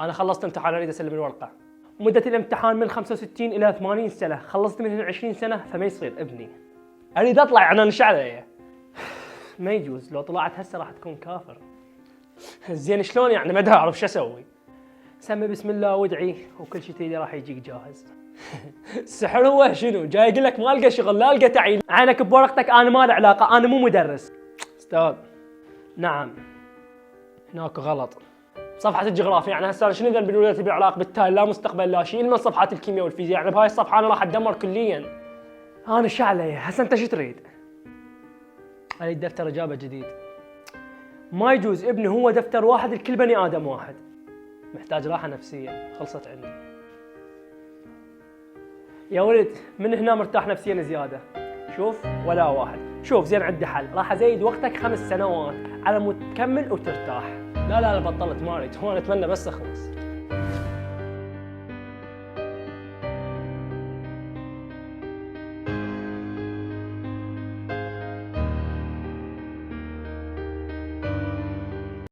انا خلصت امتحان اريد اسلم الورقه. مده الامتحان من 65 الى 80 سنه، خلصت من 20 سنه فما يصير ابني. اريد اطلع يعني انا علي. ما يجوز، لو طلعت هسه راح تكون كافر. زين شلون يعني ما اعرف شو اسوي؟ سمي بسم الله وادعي وكل شيء تريده راح يجيك جاهز. السحر هو شنو؟ جاي يقول لك ما القى شغل لا القى تعيين، عينك بورقتك، انا ما له علاقه، انا مو مدرس. استاذ نعم هناك غلط. صفحة الجغرافيا يعني هسه شنو ذنب الولد تبي علاقة بالتالي لا مستقبل لا شيء، من صفحات الكيمياء والفيزياء يعني بهاي الصفحة انا راح اتدمر كليا. انا شو علي؟ هسه انت شو تريد؟ اريد دفتر اجابة جديد. ما يجوز ابني، هو دفتر واحد لكل بني ادم واحد. محتاج راحة نفسية، خلصت عندي. يا ولد من هنا مرتاح نفسيا زيادة. شوف ولا واحد، شوف زين عندي حل، راح ازيد وقتك 5 سنوات على مود تكمل وترتاح. لا بطلت ما اريد، هو اتمنى بس اخلص.